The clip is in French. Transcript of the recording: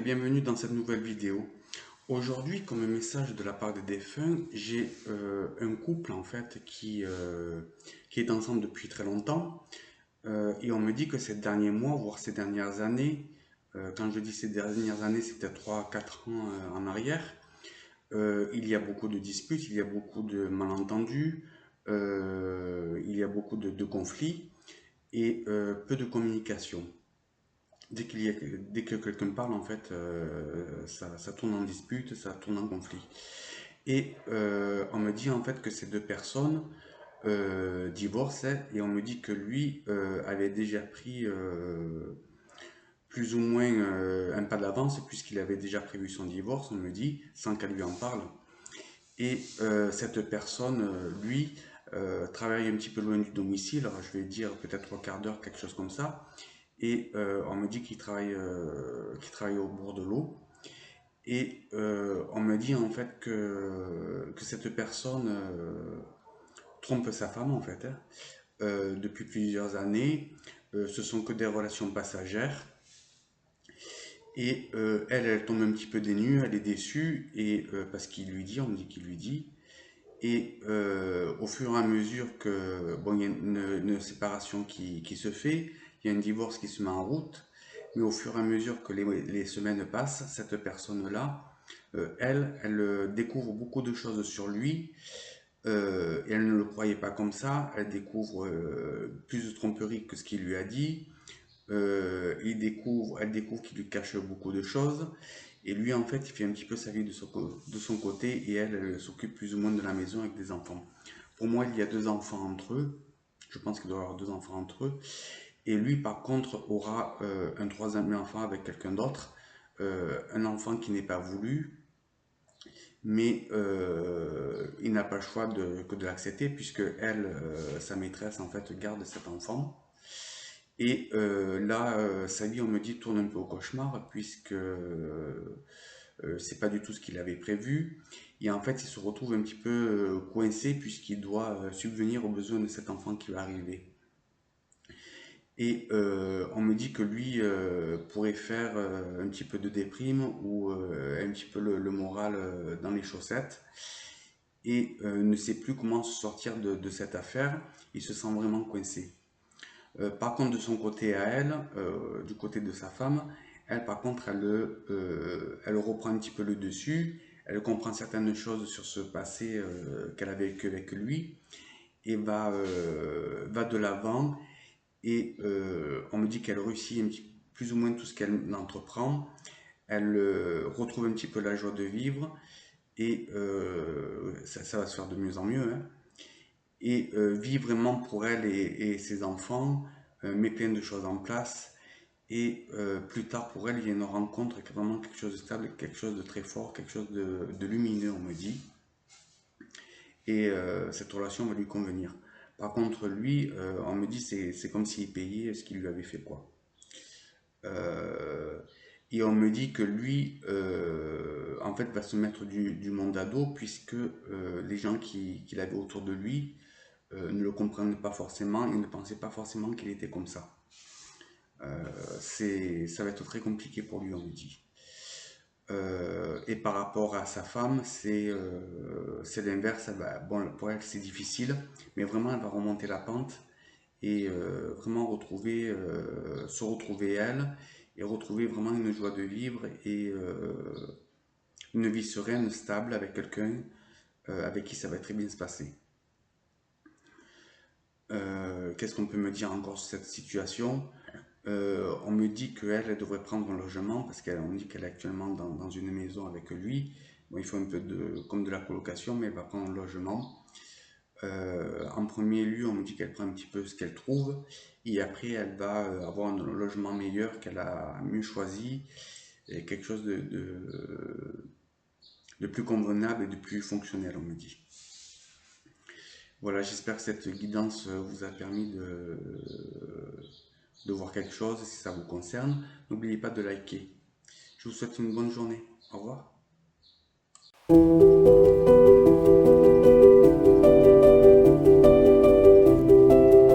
bienvenue dans cette nouvelle vidéo. Aujourd'hui, comme message de la part des défunts, j'ai un couple en fait qui est ensemble depuis très longtemps. Et on me dit que ces derniers mois, voire ces dernières années, quand je dis ces dernières années, c'était 3 4 ans en arrière, il y a beaucoup de disputes, il y a beaucoup de malentendus, il y a beaucoup de conflits et peu de communication. Dès que quelqu'un parle, en fait, ça tourne en dispute, ça tourne en conflit. Et on me dit en fait que ces deux personnes divorcent et on me dit que lui avait déjà pris plus ou moins un pas d'avance puisqu'il avait déjà prévu son divorce, on me dit, sans qu'elle lui en parle. Et cette personne, lui, travaille un petit peu loin du domicile, alors je vais dire peut-être 3 quarts d'heure, quelque chose comme ça. Et on me dit qu'il travaille au bord de l'eau. Et on me dit en fait que cette personne trompe sa femme en fait, hein. Depuis plusieurs années. Ce sont que des relations passagères. Et elle tombe un petit peu des nues, elle est déçue, et parce qu'il lui dit, on me dit qu'il lui dit. Et au fur et à mesure que, bon, il y a une séparation qui se fait, il y a un divorce qui se met en route, mais au fur et à mesure que les semaines passent, cette personne-là, elle découvre beaucoup de choses sur lui, et elle ne le croyait pas comme ça, elle découvre plus de tromperie que ce qu'il lui a dit, elle découvre qu'il lui cache beaucoup de choses. Et lui, en fait, il fait un petit peu sa vie de son côté et elle s'occupe plus ou moins de la maison avec des enfants. Pour moi, il y a 2 enfants entre eux. Je pense qu'il doit y avoir 2 enfants entre eux. Et lui, par contre, aura un troisième enfant avec quelqu'un d'autre. Un enfant qui n'est pas voulu, mais il n'a pas le choix que de l'accepter puisque elle, sa maîtresse, en fait, garde cet enfant. Et là, sa vie, on me dit, tourne un peu au cauchemar, puisque c'est pas du tout ce qu'il avait prévu. Et en fait, il se retrouve un petit peu coincé, puisqu'il doit subvenir aux besoins de cet enfant qui va arriver. Et on me dit que lui pourrait faire un petit peu de déprime ou un petit peu le moral dans les chaussettes et ne sait plus comment se sortir de cette affaire. Il se sent vraiment coincé. Par contre, de son côté à elle, du côté de sa femme, elle, par contre, elle reprend un petit peu le dessus. Elle comprend certaines choses sur ce passé qu'elle a vécu avec lui et va de l'avant. Et on me dit qu'elle réussit plus ou moins tout ce qu'elle entreprend. Elle retrouve un petit peu la joie de vivre et ça va se faire de mieux en mieux, hein. Et vit vraiment pour elle et ses enfants, met plein de choses en place. Et plus tard pour elle, il y a une rencontre qui est vraiment quelque chose de stable, quelque chose de très fort, quelque chose de lumineux, on me dit. Et cette relation va lui convenir. Par contre, lui, on me dit c'est comme s'il payait ce qu'il lui avait fait, quoi. Euh, et on me dit que lui, en fait, va se mettre du monde à dos, puisque les gens qu'il avait autour de lui ne le comprenaient pas forcément et ne pensaient pas forcément qu'il était comme ça. Ça va être très compliqué pour lui, on me dit. Et par rapport à sa femme, c'est l'inverse. Bon, pour elle, c'est difficile, mais vraiment, elle va remonter la pente et vraiment se retrouver elle et retrouver vraiment une joie de vivre et une vie sereine, stable avec quelqu'un avec qui ça va très bien se passer. Qu'est-ce qu'on peut me dire encore sur cette situation? On me dit qu'elle elle devrait prendre un logement parce qu'on me dit qu'elle est actuellement dans une maison avec lui. Bon, il faut un peu comme de la colocation, mais elle va prendre un logement. En premier lieu, on me dit qu'elle prend un petit peu ce qu'elle trouve et après elle va avoir un logement meilleur qu'elle a mieux choisi et quelque chose de plus convenable et de plus fonctionnel, on me dit. Voilà, j'espère que cette guidance vous a permis de voir quelque chose si ça vous concerne. N'oubliez pas de liker. Je vous souhaite une bonne journée. Au revoir.